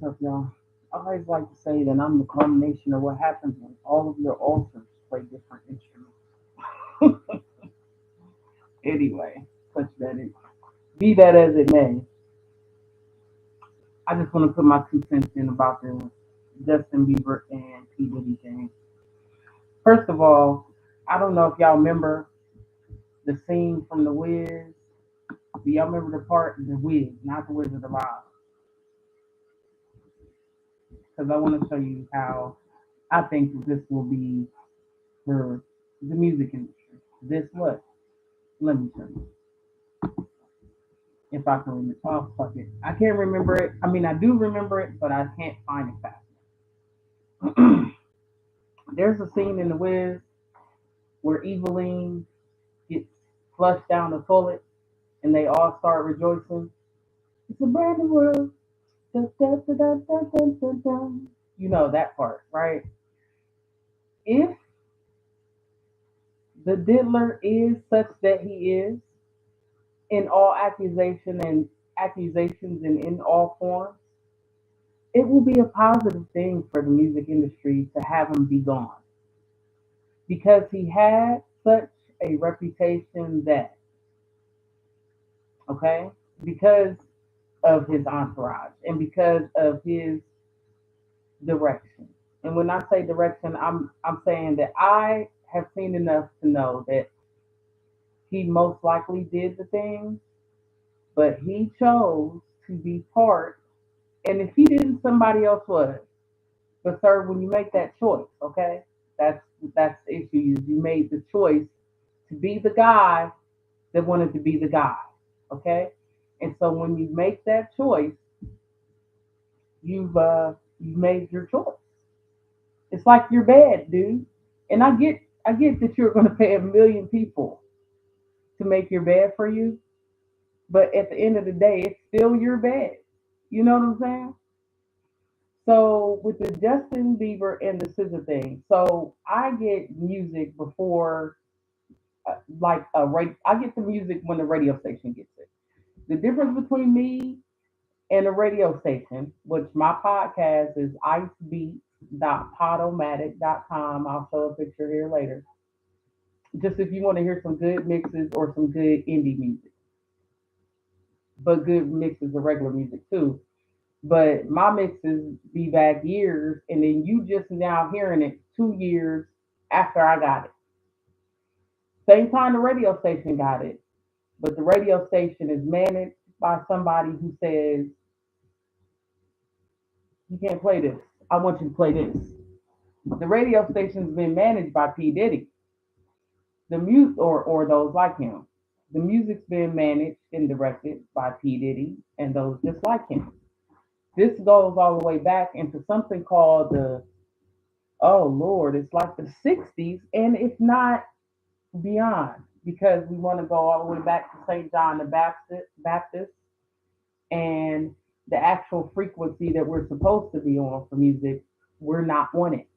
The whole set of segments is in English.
What's up, y'all? I always like to say that I'm the culmination of what happens when all of your ulcers play different instruments. Anyway, touch that in. Be that as it may, I just want to put my 2 cents in about the Justin Bieber and P. Diddy thing. First of all, I don't know if y'all remember the scene from The Wiz. Do y'all remember the part, The Wiz, not The Wizard of Oz? Because I want to show you how I think this will be for the music industry. This what? Let me show you. If I can remember. Oh, fuck it. I can't remember it. I mean, I do remember it, but I can't find it fast. There's a scene in The Wiz where Eveline gets flushed down the toilet and they all start rejoicing. It's a brand new world. Da, da, da, da, da, da, da, da. You know that part, right? If the diddler is such that he is in all accusations and in all forms, it will be a positive thing for the music industry to have him be gone because he had such a reputation that, okay, because of his entourage and because of his direction. And when I say direction, I'm saying that I have seen enough to know that he most likely did the thing, but he chose to be part. And if he didn't, somebody else was. But sir, when you make that choice, okay, that's that's the issue. Is you made the choice to be the guy that wanted to be the guy, okay. And so when you make that choice, you made your choice. It's like your bed, dude. And I get that you're going to pay a million people to make your bed for you, but at the end of the day, it's still your bed. You know what I'm saying? So with the Justin Bieber and the SZA thing, so I get music before, I get the music when the radio station gets it. The difference between me and a radio station, which my podcast is icebeats.podomatic.com. I'll show a picture here later. Just if you want to hear some good mixes or some good indie music, but good mixes of regular music too. But my mixes be back years, and then you just now hearing it 2 years after I got it. Same time the radio station got it, but the radio station is managed by somebody who says, you can't play this. I want you to play this. The radio station's been managed by P. Diddy, the music or those like him. The music's been managed and directed by P. Diddy and those just like him. This goes all the way back into something called the, oh Lord, it's like the 60s, and if not beyond, because we want to go all the way back to St. John the Baptist and the actual frequency that we're supposed to be on for music, we're not on it.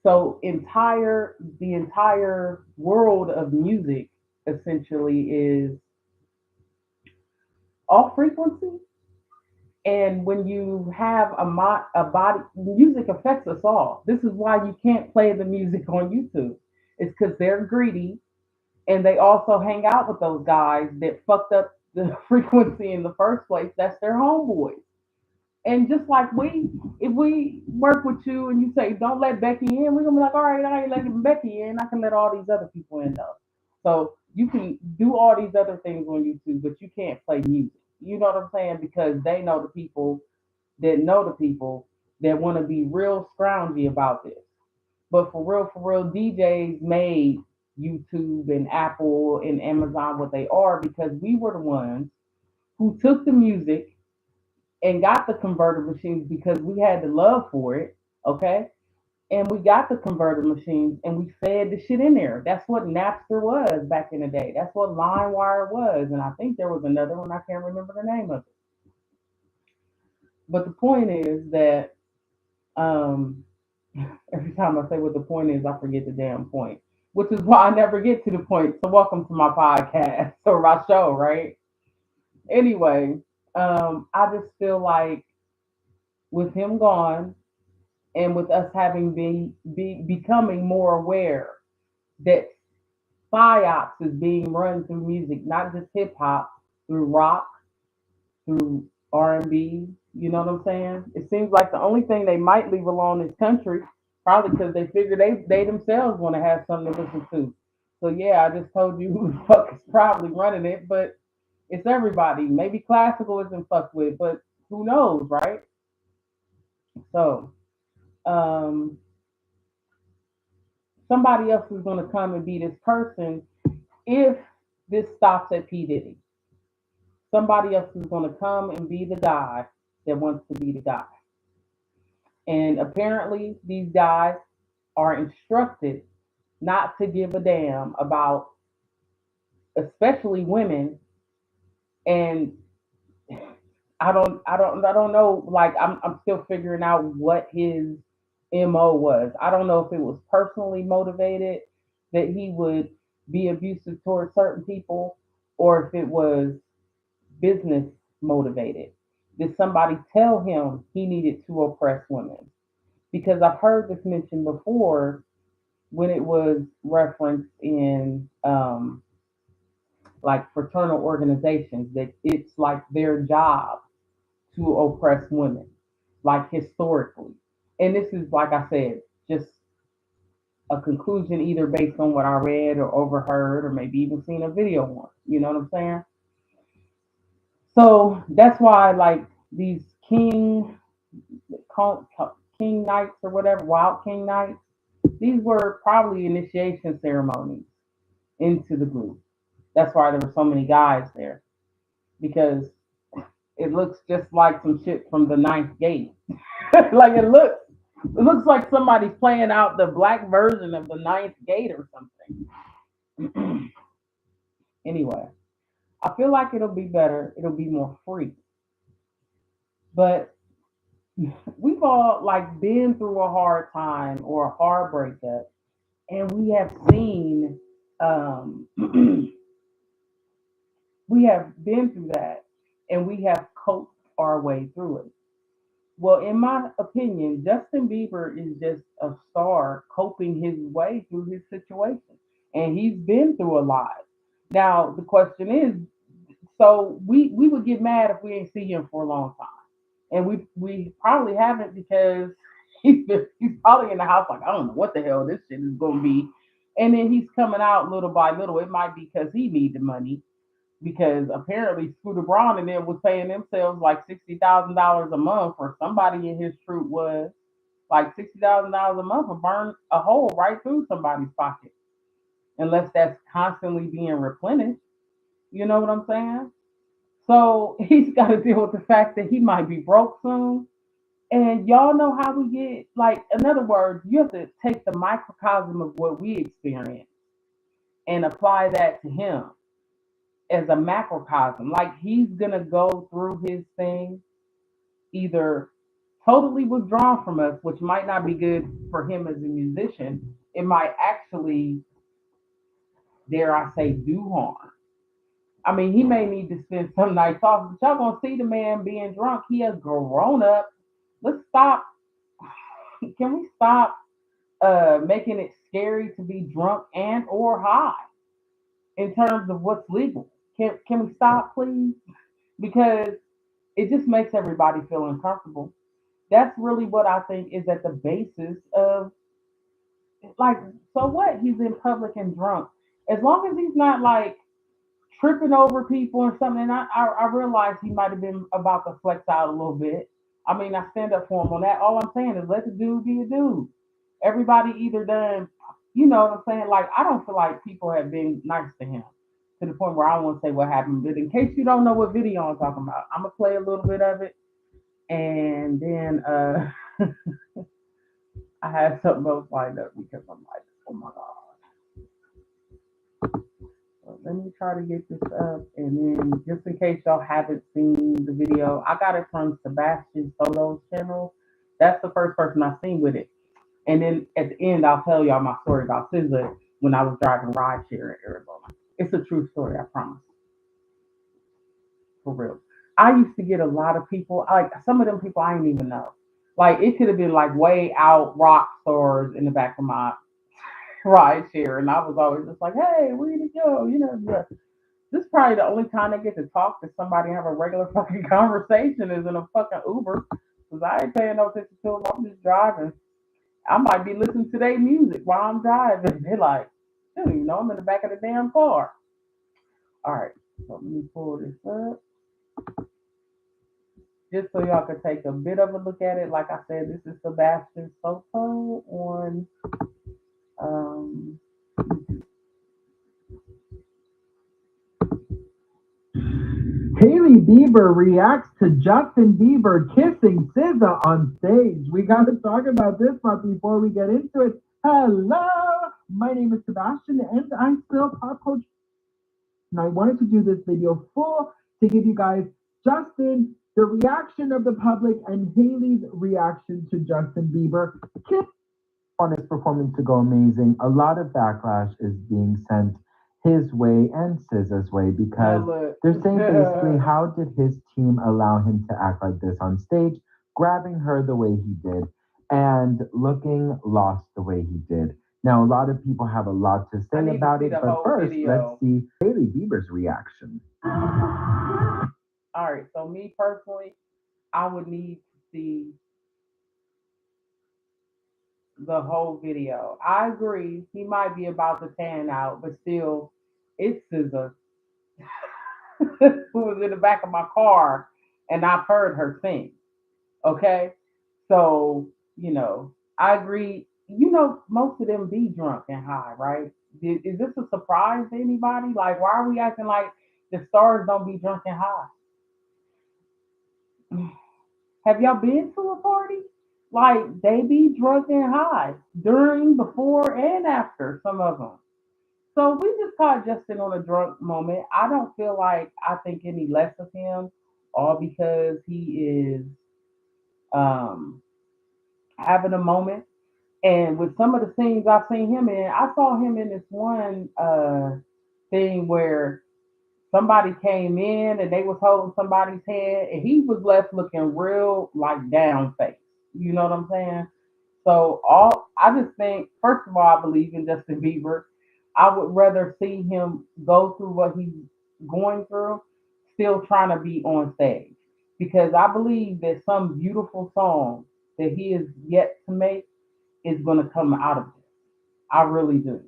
So the entire world of music essentially is off frequency. And when you have a body, music affects us all. This is why you can't play the music on YouTube. It's because they're greedy and they also hang out with those guys that fucked up the frequency in the first place. That's their homeboys. And just like if we work with you and you say don't let Becky in, we're gonna be like, all right, I ain't letting Becky in. I can let all these other people in though. So you can do all these other things on YouTube, but you can't play music. You know what I'm saying? Because they know the people that want to be real scroungy about this. But for real, DJs made YouTube and Apple and Amazon what they are because we were the ones who took the music and got the converter machines because we had the love for it, okay? And we got the converter machines and we fed the shit in there. That's what Napster was back in the day. That's what LimeWire was. And I think there was another one, I can't remember the name of it. But the point is that um, every time I say what the point is, I forget the damn point, which is why I never get to the point. So, welcome to my podcast or my show, right? Anyway, I just feel like with him gone and with us having becoming more aware that psyops is being run through music, not just hip hop, through rock, through R&B. You know what I'm saying? It seems like the only thing they might leave alone is country, probably because they figure they themselves want to have something to listen to. So yeah, I just told you who the fuck is probably running it, but it's everybody. Maybe classical isn't fucked with, but who knows, right? So um, somebody else is going to come and be this person if this stops at P Diddy. Somebody else is going to come and be the guy that wants to be the guy. And apparently, these guys are instructed not to give a damn about, especially women. And I don't know. Like I'm still figuring out what his mo was. I don't know if it was personally motivated that he would be abusive towards certain people, or if it was business motivated. Did somebody tell him he needed to oppress women? Because I've heard this mentioned before when it was referenced in like fraternal organizations that it's like their job to oppress women, like historically. And this is, like I said, just a conclusion either based on what I read or overheard or maybe even seen a video on. You know what I'm saying? So that's why, like, these king nights or whatever, wild king nights, these were probably initiation ceremonies into the group. That's why there were so many guys there because it looks just like some shit from the ninth gate. Like it looks like somebody's playing out the black version of the ninth gate or something. Anyway, I feel like it'll be better. It'll be more free. But we've all like been through a hard time or a hard breakup, and we have seen we have been through that, and we have coped our way through it. Well, in my opinion, Justin Bieber is just a star coping his way through his situation. And he's been through a lot. Now, the question is, so we would get mad if we ain't see him for a long time. And we probably haven't because he's probably in the house like, I don't know what the hell this shit is gonna be. And then he's coming out little by little. It might be because he needs the money because apparently Scooter Braun and them was paying themselves like $60,000 a month, or somebody in his troop was like $60,000 a month, to burn a hole right through somebody's pocket, unless that's constantly being replenished. You know what I'm saying? So he's got to deal with the fact that he might be broke soon. And y'all know how we get, like, in other words, you have to take the microcosm of what we experience and apply that to him as a macrocosm. Like he's gonna go through his thing, either totally withdrawn from us, which might not be good for him as a musician. It might actually, dare I say, do harm. I mean, he may need to spend some nights off, but y'all gonna see the man being drunk. He has grown up. Let's stop. Can we stop making it scary to be drunk and or high in terms of what's legal? Can we stop, please? Because it just makes everybody feel uncomfortable. That's really what I think is at the basis of, like, so what? He's in public and drunk. As long as he's not like tripping over people or something, and I realize he might have been about to flex out a little bit. I mean, I stand up for him on that. All I'm saying is let the dude be a dude. Everybody either done, you know what I'm saying? Like, I don't feel like people have been nice to him to the point where I won't say what happened. But in case you don't know what video I'm talking about, I'm gonna play a little bit of it, and then I had something else lined up because I'm like, oh my god. So let me try to get this up, and then just in case y'all haven't seen the video, I got it from Sebastian Solo's channel. That's the first person I've seen with it. And then at the end, I'll tell y'all my story about SZA when I was driving rideshare in Arizona. It's a true story, I promise, for real. I used to get a lot of people, like some of them people I didn't even know. Like it could have been like way out rock stars in the back of my ride share, and I was always just like, "Hey, where you go?" Yeah. This is probably the only time I get to talk to somebody and have a regular fucking conversation is in a fucking Uber, because I ain't paying no attention to them. I'm just driving. I might be listening to their music while I'm driving. They're like, dude, I'm in the back of the damn car. All right, so let me pull this up just so y'all can take a bit of a look at it. Like I said, this is Sebastian Soto on um, Haley Bieber reacts to Justin Bieber kissing SZA on stage. We got to talk about this, but before we get into it, hello, my name is Sebastian, and I'm still pop culture. And I wanted to do this video full to give you guys Justin, the reaction of the public, and Haley's reaction to Justin Bieber. Want his performance to go amazing. A lot of backlash is being sent his way and SZA's way because they're saying basically, how did his team allow him to act like this on stage, grabbing her the way he did, and looking lost the way he did? Now, a lot of people have a lot to say about it, but first, let's see Haley Bieber's reaction. All right, so me personally, I would need to see the whole video. I agree, he might be about to pan out, but still, it's SZA who was in the back of my car, and I've heard her sing. Okay, so I agree. Most of them be drunk and high, right? Is this a surprise to anybody? Like, why are we acting like the stars don't be drunk and high? Have y'all been to a party? Like, they be drunk and high during, before, and after, some of them. So we just caught Justin on a drunk moment. I don't feel like I think any less of him, all because he is um, having a moment. And with some of the scenes I've seen him in, I saw him in this one thing where somebody came in and they was holding somebody's head and he was left looking real like down face. You know what I'm saying? So all I just think, first of all, I believe in Justin Bieber. I would rather see him go through what he's going through, still trying to be on stage. Because I believe that some beautiful song that he is yet to make is gonna come out of this. I really do.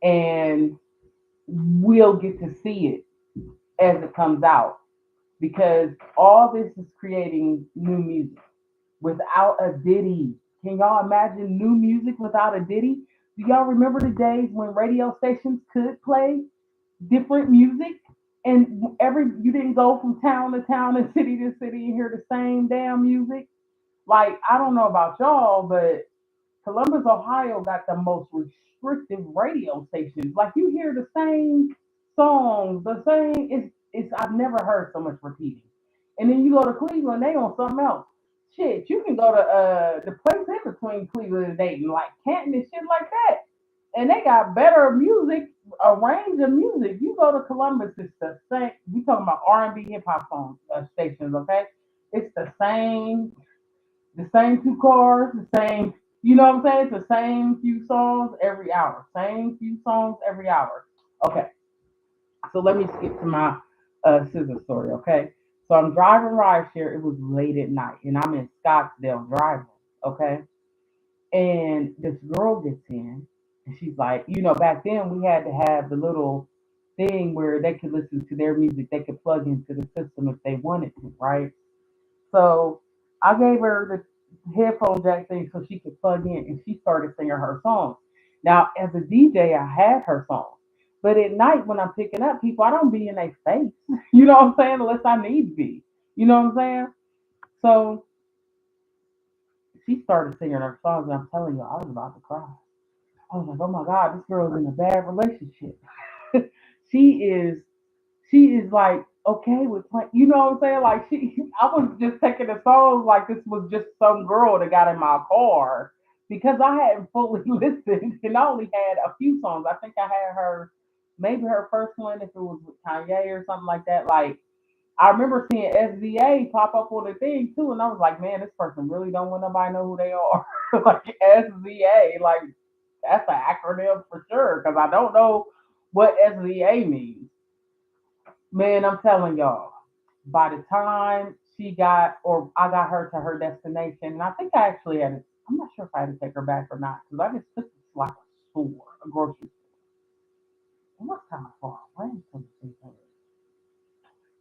And we'll get to see it as it comes out because all this is creating new music without a ditty. Can y'all imagine new music without a ditty? Do y'all remember the days when radio stations could play different music and every you didn't go from town to town and city to city and hear the same damn music? Like, I don't know about y'all, but Columbus, Ohio got the most restrictive radio stations. Like, you hear the same songs, the same. It's I've never heard so much repeating. And then you go to Cleveland, they on something else. Shit, you can go to the place in between Cleveland and Dayton, like Canton and shit like that. And they got better music, a range of music. You go to Columbus, it's the same. We talking about R&B hip hop songs stations, okay? It's the same two cars, the same, you know what I'm saying? It's the same few songs every hour. Same few songs every hour. Okay, so let me skip to my SZA story, okay? So I'm driving rideshare. It was late at night, and I'm in Scottsdale driving, okay? And this girl gets in, and she's like, back then we had to have the little thing where they could listen to their music. They could plug into the system if they wanted to, right? So I gave her the headphone jack thing so she could plug in, and she started singing her songs. Now, as a DJ, I had her songs, but at night when I'm picking up people, I don't be in their face. You know what I'm saying? Unless I need to be. You know what I'm saying? So she started singing her songs, and I'm telling you, I was about to cry. I was like, oh my God, this girl's in a bad relationship. she is she is like okay with playing. You know what I'm saying? Like I was just taking the songs like this was just some girl that got in my car because I hadn't fully listened and I only had a few songs. I think I had her maybe her first one if it was with Kanye or something like that. Like I remember seeing SZA pop up on the thing too, and I was like, man, this person really don't want nobody to know who they are. Like SZA, like that's an acronym for sure, because I don't know what SZA means. Man, I'm telling y'all, by the time she got, or I got her to her destination, and I think I actually had to, I'm not sure if I had to take her back or not, because I just took it to like a store, a grocery store. It was kind of far away from the thing.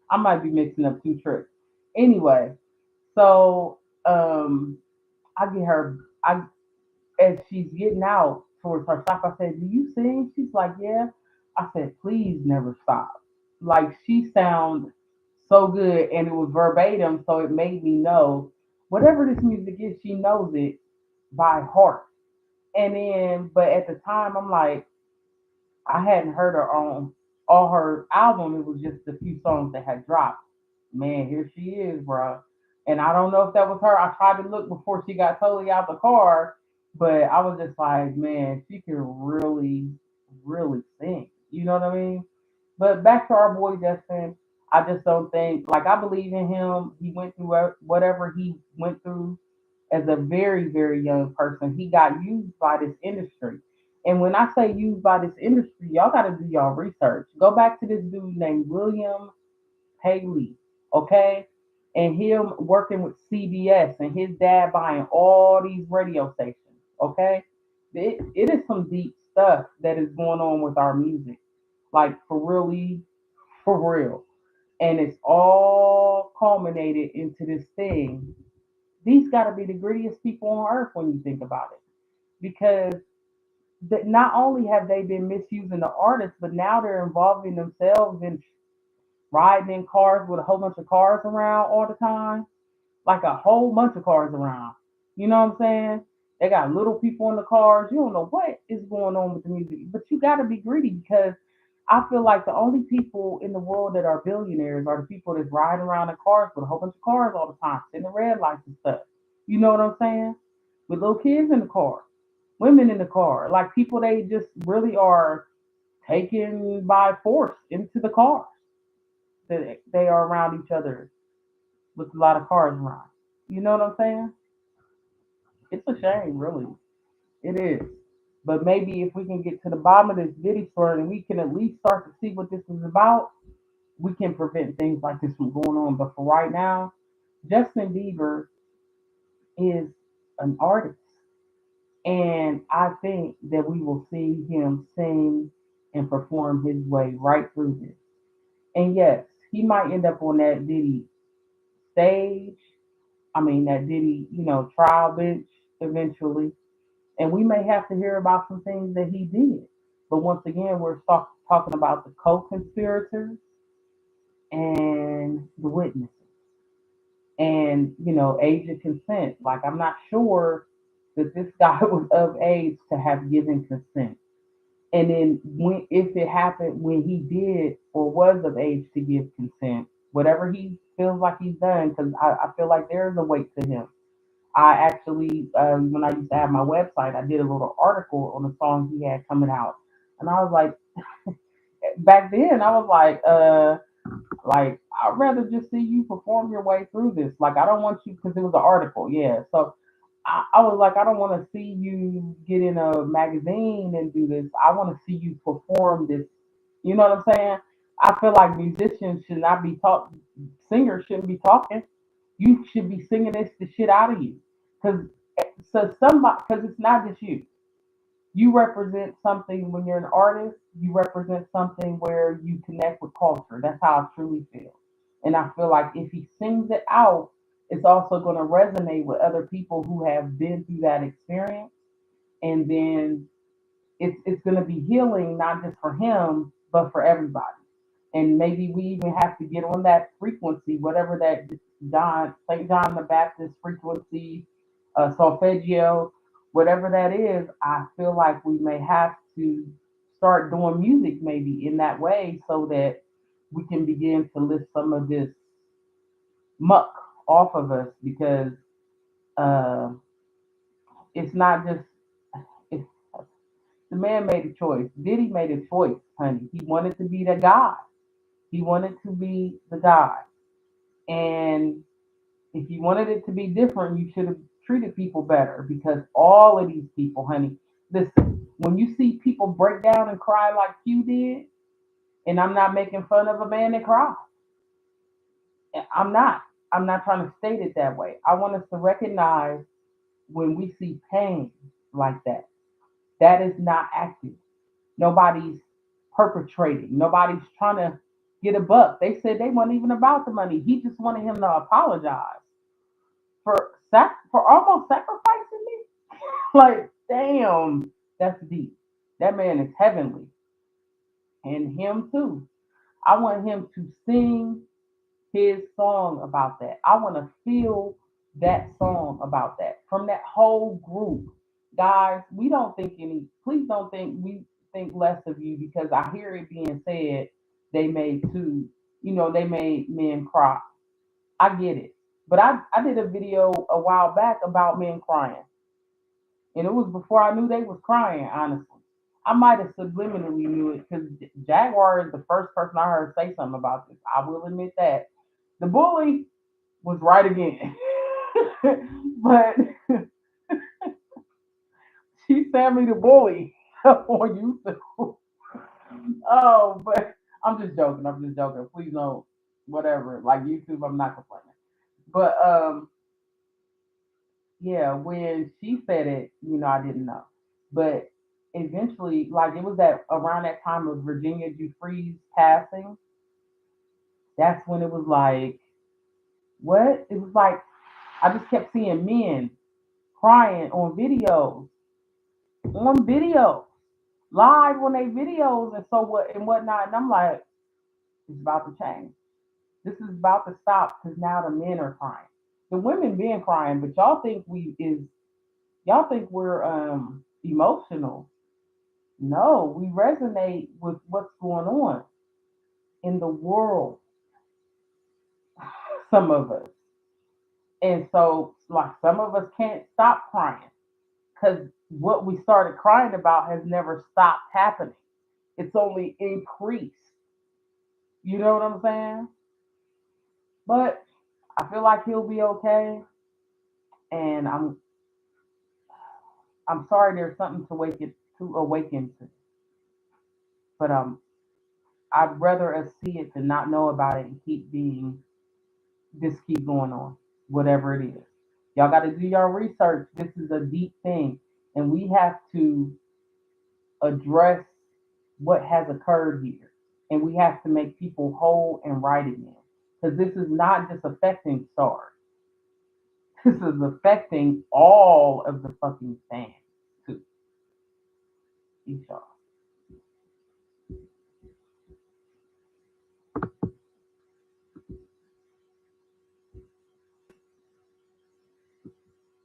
I might be mixing up two trips. Anyway, so I get her, I as she's getting out towards her stop, I said, "Do you sing?" She's like, "Yeah." I said, "Please never stop." Like she sounds so good, and it was verbatim, so it made me know whatever this music is, she knows it by heart. And then, but at the time, I'm like, I hadn't heard her on all her album. It was just a few songs that had dropped. Man, here she is, bro. And I don't know if that was her. I tried to look before she got totally out the car, but I was just like, man, she can really, really sing. You know what I mean? But back to our boy Justin, I just don't think, like, I believe in him. He went through whatever he went through as a very, very young person. He got used by this industry. And when I say used by this industry, y'all got to do y'all research. Go back to this dude named William Haley, okay? And him working with CBS and his dad buying all these radio stations, okay? It is some deep stuff that is going on with our music, like for really, for real. And it's all culminated into this thing. These got to be the grittiest people on earth when you think about it, because that not only have they been misusing the artists, but now they're involving themselves in riding in cars with a whole bunch of cars around all the time, like a whole bunch of cars around. You know what I'm saying? They got little people in the cars. You don't know what is going on with the music, but you got to be greedy, because I feel like the only people in the world that are billionaires are the people that's riding around in cars with a whole bunch of cars all the time, sitting in red lights and stuff. You know what I'm saying? With little kids in the car, women in the car, like people they just really are taken by force into the cars that they are around each other with a lot of cars around. You know what I'm saying? It's a shame, really. It is. But maybe if we can get to the bottom of this Diddy story and we can at least start to see what this is about, we can prevent things like this from going on. But for right now, Justin Bieber is an artist. And I think that we will see him sing and perform his way right through this. And yes, he might end up on that Diddy stage. I mean, that Diddy, trial bench eventually. And we may have to hear about some things that he did. But once again, we're talking about the co conspirators and the witnesses. And, age of consent. Like, I'm not sure that this guy was of age to have given consent. And then, if it happened when he did or was of age to give consent, whatever he feels like he's done, because I feel like there is a weight to him. I actually, when I used to have my website, I did a little article on the songs he had coming out, and I was like, back then, I was like I'd rather just see you perform your way through this. Like I don't want you, because it was an article, yeah. So I was like, I don't want to see you get in a magazine and do this. I want to see you perform this. You know what I'm saying? I feel like musicians should not be taught. Singers shouldn't be talking. You should be singing this the shit out of you, because somebody, because it's not just you. You represent something when you're an artist. You represent something where you connect with culture. That's how I truly feel. And I feel like if he sings it out, it's also going to resonate with other people who have been through that experience. And then it's going to be healing, not just for him, but for everybody. And maybe we even have to get on that frequency, whatever that St. John the Baptist frequency, solfeggio, whatever that is. I feel like we may have to start doing music maybe in that way, so that we can begin to lift some of this muck off of us, because uh, it's not just it's, the man made a choice. Diddy made a choice, honey. He wanted to be the guy. He wanted to be the guy. And if you wanted it to be different, you should have treated people better because all of these people, honey, listen, when you see people break down and cry like you did, and I'm not making fun of a man that cried. I'm not. I'm not trying to state it that way. I want us to recognize when we see pain like that, that is not acting. Nobody's perpetrating. Nobody's trying to get a buck. They said they weren't even about the money. He just wanted him to apologize for almost sacrificing me. Like, damn, that's deep. That man is heavenly, and him too. I want him to sing his song about that. I want to feel that song about that from that whole group. Guys, we don't think any, please don't think we think less of you because I hear it being said they made two, they made men cry. I get it. But I did a video a while back about men crying. And it was before I knew they was crying, honestly. I might have subliminally knew it because Jaguar is the first person I heard say something about this. I will admit that. The bully was right again. But she sent me the bully on YouTube. Oh, but I'm just joking. I'm just joking. Please don't, whatever. Like YouTube, I'm not complaining. But yeah, when she said it, I didn't know. But eventually, like it was that around that time of Virginia Giuffre's passing, that's when it was like, what? It was like I just kept seeing men crying on videos, live on their videos and so what and whatnot. And I'm like, it's about to change. This is about to stop because now the men are crying. The women been crying, but y'all think we're emotional. No, we resonate with what's going on in the world, some of us. And so, like, some of us can't stop crying because what we started crying about has never stopped happening. It's only increased. You know what I'm saying? But I feel like he'll be okay. And I'm sorry there's something to awaken to. But I'd rather us see it than not know about it and keep going on, whatever it is. Y'all got to do your research. This is a deep thing, and we have to address what has occurred here, and we have to make people whole and right again. Because this is not just affecting stars. This is affecting all of the fucking fans too. Each y'all.